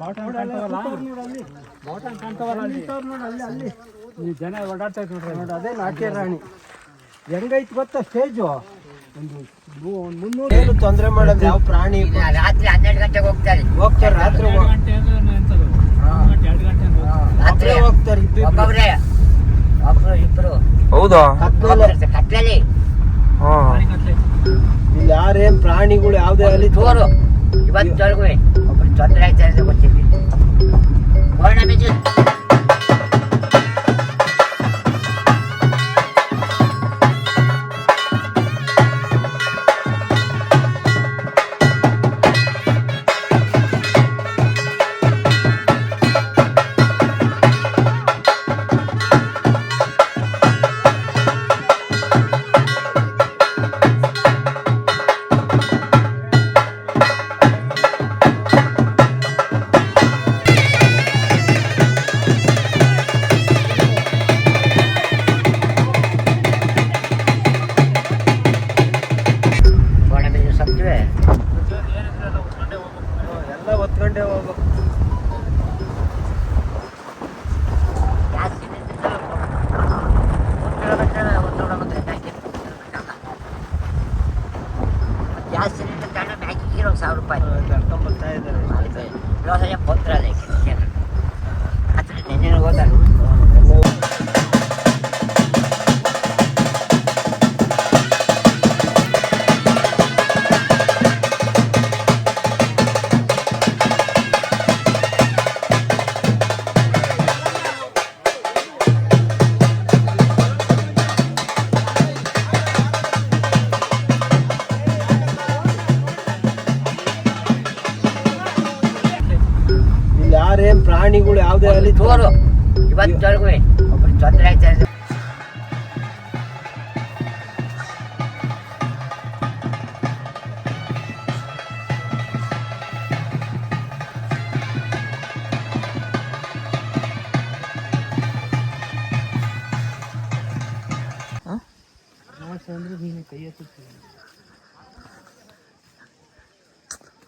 ಈ ಜನ ಓಡಾಡ್ತಾ ನೋಡ್ರಿ, ಅದೇ ನಾಟ್ಯ ರಾಣಿ. ಹೆಂಗೈತ್ ಗೊತ್ತಾ ಸ್ಟೇಜು? ಒಂದು 300 ಏನು ತೊಂದರೆ ಮಾಡೋದು ಯಾವ ಪ್ರಾಣಿ. ರಾತ್ರಿ 12 ಗಂಟೆಗೆ ಹೋಗ್ತಾರೆ. ರಾತ್ರಿ 2 ಗಂಟೆ ಹೋಗ್ತಾರೆ. ಒಬ್ಬೊಬ್ರೆ ಒಬ್ರು ಇಬ್ರು. ಹೌದಾ? ಕತ್ಲಲ್ಲಿ ಇಲ್ಲಿ ಯಾರೇನ್ ಪ್ರಾಣಿಗಳು ಯಾವ್ದೇ ಅಲ್ಲಿ ತೋರು ಇವತ್ತವರೆಗೂ ಒಬ್ರು ತೊಂದರೆ ಆಯ್ತಾ ಇರೋದು ಗೊತ್ತಿಲ್ಲ. ಎಲ್ಲ ಹೊತ್ಕೊಂಡೆ ಹೋಗ್ಬೇಕು. ಗ್ಯಾಸ್ ಸಿಲಿಂಡರ್ ತಗೊಂಡು ಮ್ಯಾಗಿ 1,000 ರೂಪಾಯಿ ಕರ್ಕೊಂಡ್ಬರ್ತಾ ಇದ್ದಾರೆ. ವ್ಯವಸಾಯ ಪತ್ರ ಅದ್ರ ನೆನ್ನೆ ಹೋದರು. ಯಾರೇನ್ ಪ್ರಾಣಿಗಳು ಯಾವ್ದೇ ಅಲ್ಲಿ ತೋರು ಇವತ್ತವರೆಗೂ ಒಬ್ರು ತೊಂದರೆ ಆಯ್ತಾ ಇರೋದು.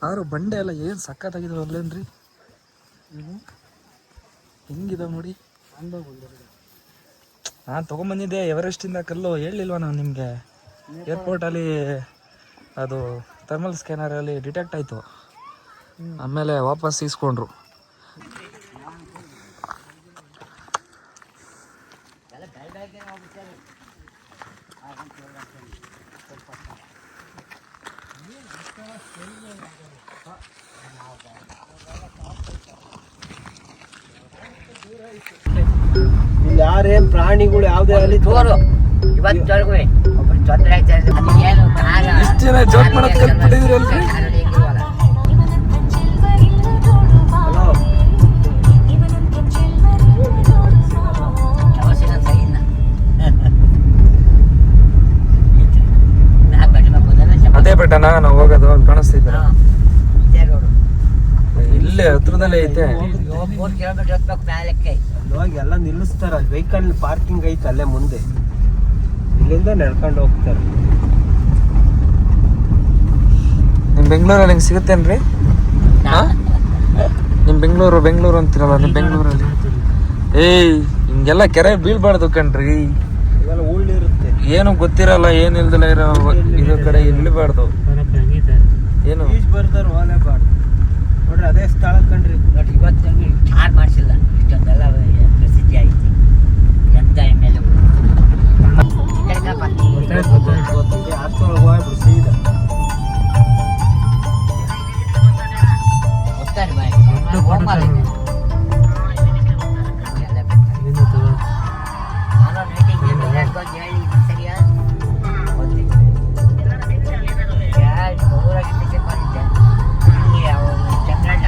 ಆದ್ರೂ ಬಂಡೆ ಎಲ್ಲ ಏನು ಸಕ್ಕತ್ತಾಗಿದಾವೆ ಅಲ್ಲೇನ್ರಿ? ಹೆಂಗಿದಾವೆ ನೋಡಿ. ನಾನು ತೊಗೊಂಬಂದಿದ್ದೆ ಎವರೆಸ್ಟಿಂದ ಕಲ್ಲು, ಹೇಳಿಲ್ವ ನಾನು ನಿಮಗೆ? ಏರ್ಪೋರ್ಟಲ್ಲಿ ಅದು ಥರ್ಮಲ್ ಸ್ಕ್ಯಾನರಲ್ಲಿ ಡಿಟೆಕ್ಟ್ ಆಯಿತು, ಆಮೇಲೆ ವಾಪಸ್ ಇಸ್ಕೊಂಡ್ರು. ಇಲ್ಲಿ ಯಾರೇನ್ ಪ್ರಾಣಿಗಳು ಯಾವ್ದೇ ಅಲ್ಲಿ ತೋರು ಇವತ್ತವರೆಗೂ ಒಬ್ರು ತೊಂದರೆ ಆಯ್ತಾ ಇರೋದು. ಅದೇನು ಕಾಲ ಇಷ್ಟು ಜನ ಜೋಕ್ ಮಾಡೋದು ಕಲ್ತ್ಬಿಟ್ಟಿದ್ರಲ್ರಿ. ಅದೇ ಬೆಟ್ಟನಾ ನಾವು ಹೋಗೋದು? ಅಲ್ಲಿ ಕಾಣಿಸ್ತಿದ್ರ ಇಲ್ಲೇ ಹತ್ರದಲ್ಲೇ ಐತೆ. 3 ಕಿಲೋಮೀಟರ್ ಹೋಗ್ಬೇಕು ಮ್ಯಾಲಕ್ಕೆ. ಹೋಗಿ ಎಲ್ಲ ನಿಲ್ಲಿಸ್ತಾರ. ವೆಹಿಕಲ್ ಪಾರ್ಕಿಂಗ್ ಐತೆ ಅಲ್ಲೇ ಮುಂದೆ, ಇಲ್ಲಿಂದ ನಡ್ಕೊಂಡು ಹೋಗ್ತಾರೆ. ನಿಮ್ ಬೆಂಗಳೂರಲ್ಲಿ ಹಿಂಗೆ ಸಿಗುತ್ತೇನ್ರಿ? ನಿಮ್ ಬೆಂಗಳೂರು ಅಂತೀರಲ್ಲ, ನಿಮ್ ಬೆಂಗಳೂರಲ್ಲಿ ಹಿಂಗೆಲ್ಲ ಕೆರೆ ಬೀಳ್ಬಾರ್ದು ಕಣ್ರಿ. ಇದೆಲ್ಲ ಉಳ್ಳಿರುತ್ತೆ, ಏನು ಗೊತ್ತಿರಲ್ಲ, ಏನಿಲ್ದಲ್ಲ ಇರೋ ಇದ್ರ ಕಡೆ ಇಳಿಬಾರ್ದು. ಏನು ಈಜ್ ಬರ್ದಾರ ಹೋಲೇಬಾರ್ದು ನೋಡ್ರಿ. ಅದೇ ಸ್ಥಳ ಕಣ್ರಿ. ನೋಡಿ ಇವತ್ತು ಚಾರ್ ಮಾಡಿಸಿಲ್ಲ, ಇಷ್ಟೊಂದೆಲ್ಲ ಪ್ರಸಿದ್ಧಿ ಐತಿ. ಎಂತ ಎಮ್ಮೆಲ್ಲೆ ಹೋಗ್ಬಿಡು ಸೀದಾ. ಗೊತ್ತಾರೆ ಬಾಯ್ ಹೋಗ್ಮಾರ ಚಂದ್ರಣ್ಣ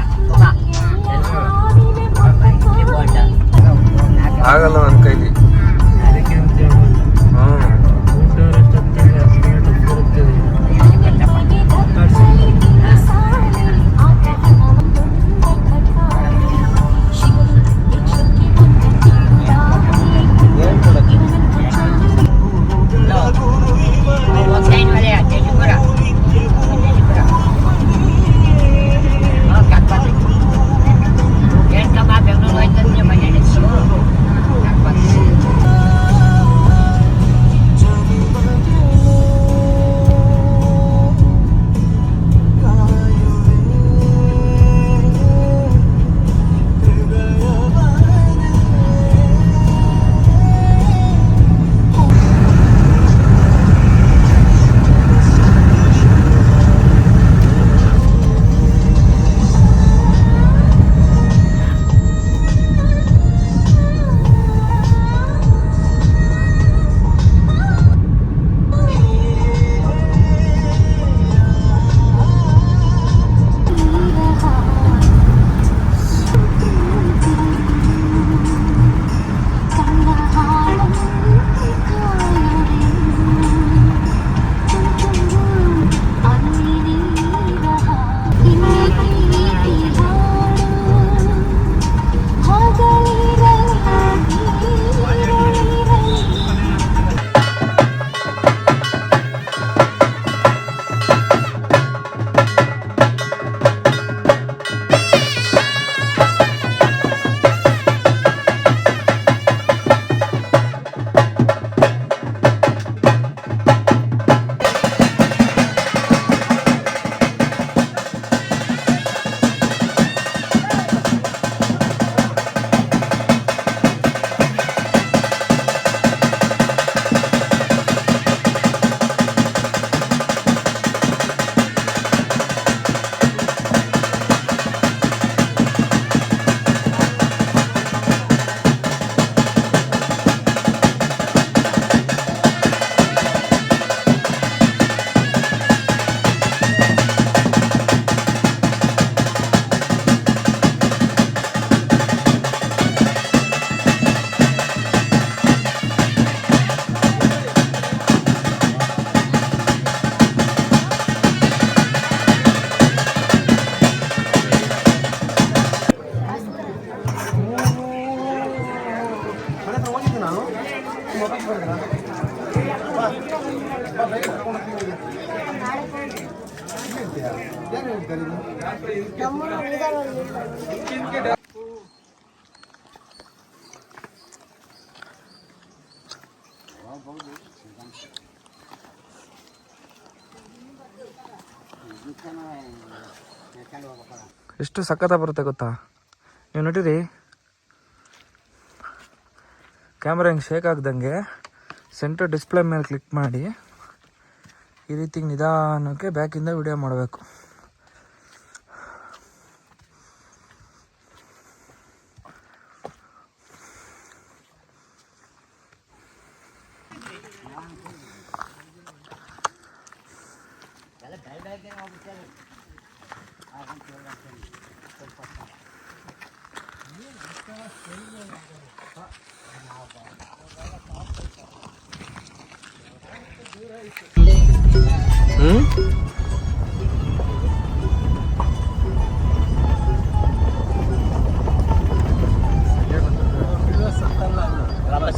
ಎಷ್ಟು ಸಖತ್ತ ಬರುತ್ತೆ ಗೊತ್ತಾ? ನೀವು ನೋಡಿರಿ ಕ್ಯಾಮ್ರಾ ಹಿಂಗೆ ಶೇಕ್ ಆಗ್ದಂಗೆ ಸೆಂಟರ್ ಡಿಸ್ಪ್ಲೇ ಮೇಲೆ ಕ್ಲಿಕ್ ಮಾಡಿ ಈ ರೀತಿ ನಿಧಾನಕ್ಕೆ ಬ್ಯಾಕಿಂದ ವಿಡಿಯೋ ಮಾಡಬೇಕು.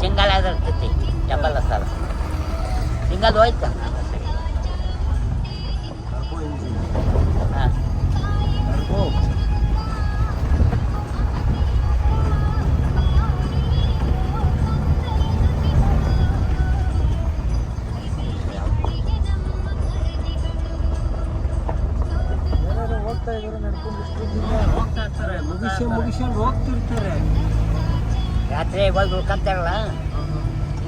ಸಿಂಗಲ್ ಆದ್ರೆ ಇರ್ತೈತಿ, ಡಬಲ್ ಸಲ ಸಿಂಗಲ್ ಹೋಯ್ತು. ಮುಗಿಸ್ಕೊಂಡು ಹೋಗ್ತಿರ್ತಾರೆ. ರಾತ್ರಿ ಬಂದು ಉಳ್ಕೊಂತಾರಲ್ಲ,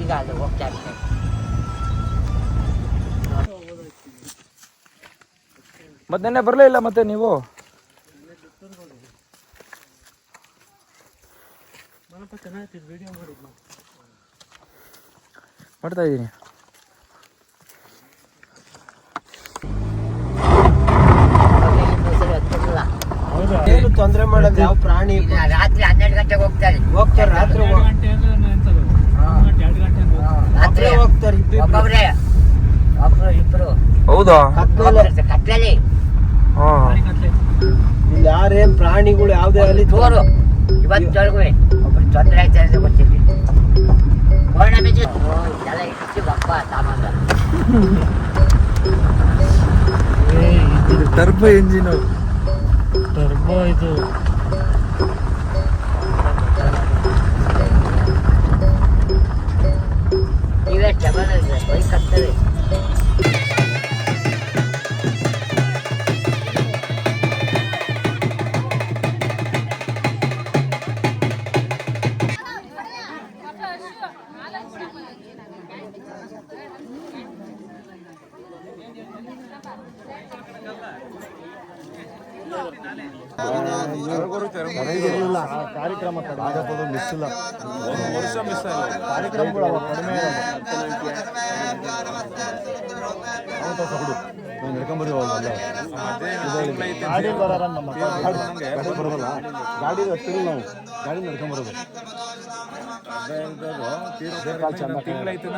ಈಗ ಅಲ್ಲಿ ಹೋಗ್ತಾ ಇರ್ತಾರೆ. ಮತ್ತೆ ನೆನ್ನೆ ಬರಲೇ ಇಲ್ಲ ಮತ್ತೆ ನೀವು? ಮಾಡ್ತಾ ಇದ್ದೀನಿ. ಏನು ತೊಂದರೆ ಮಾಡೋದು ಯಾವ ಪ್ರಾಣಿ ರಾತ್ರಿ 12 ಗಂಟೆಗೆ ಹೋಗ್ತಾರೆ. ರಾತ್ರಿ ರಾತ್ರಿ ಹೋಗ್ತಾರೆ ಒಬ್ಬೊಬ್ರೆ, ಒಬ್ರು ಇಬ್ರು ಹೌದಾ? ಕತ್ಲಲ್ಲಿ ಇಲ್ಲಿ ಯಾರೇನ್ ಪ್ರಾಣಿಗಳು ಯಾವ್ದೇ ಅಲ್ಲಿ ಜೋರು. ಇವತ್ತವರೆಗೂ ಒಬ್ರು ತೊಂದರೆ ಆಯ್ತಾ ಅಂತ ಗೊತ್ತಿಲ್ಲ. ಪೌರ್ಣಮಿ ಎಲ್ಲ ಇಟ್ಟು ಬಪ್ಪ ಸಾಮಾನ್ಯ ಟರ್ಬೋ ಎಂಜಿನ್, ಟರ್ಬೋ ಇದು. ನೀವೇ ಡಬಲ್ ಬೈಕ್ ಹತ್ತವೆ. ಕಾರ್ಯಕ್ರಮ ಮಿಸ್ ಇಲ್ಲ, ವರ್ಷ ಮಿಸ್ ಇಲ್ಲ ಕಾರ್ಯಕ್ರಮಗಳು ಕಡಿಮೆ ನಡ್ಕೊಂಬರಿ ಗಾಡಿ ಬರೋಲ್ಲ, ಗಾಡಿ ಹತ್ತಿರ ನಾವು ಗಾಡಿ ನಡ್ಕೊಂಬರೋದು ತಿಂಗಳೈತೆ.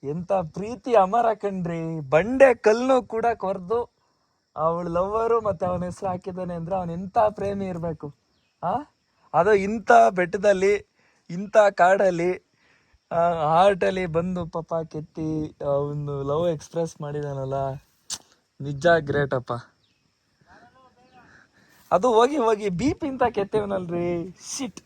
ಎಂತ ಪ್ರೀತಿ ಅಮರ ಕಣ್ರಿ. ಬಂಡೆ ಕಲ್ಲು ಕೂಡ ಕೊರ್ದು ಅವಳ ಲವ್ವರು ಮತ್ತೆ ಅವನ ಹೆಸರು ಹಾಕಿದ್ದಾನೆ ಅಂದ್ರೆ ಅವನ್ ಎಂತ ಪ್ರೇಮಿ ಇರ್ಬೇಕು. ಅದು ಇಂಥ ಬೆಟ್ಟದಲ್ಲಿ, ಇಂಥ ಕಾಡಲ್ಲಿ, ಹಾರ್ಟಲ್ಲಿ ಬಂದು ಪಾಪ ಕೆತ್ತಿ ಒಂದು ಲವ್ ಎಕ್ಸ್ಪ್ರೆಸ್ ಮಾಡಿದಾನಲ್ಲ, ನಿಜ ಗ್ರೇಟ್ ಅಪ್ಪ. ಅದು ಹೋಗಿ ಹೋಗಿ ಬೀಪ್ ಇಂತ ಕೆತ್ತೇವನಲ್ರಿ, ಶಿಟ್.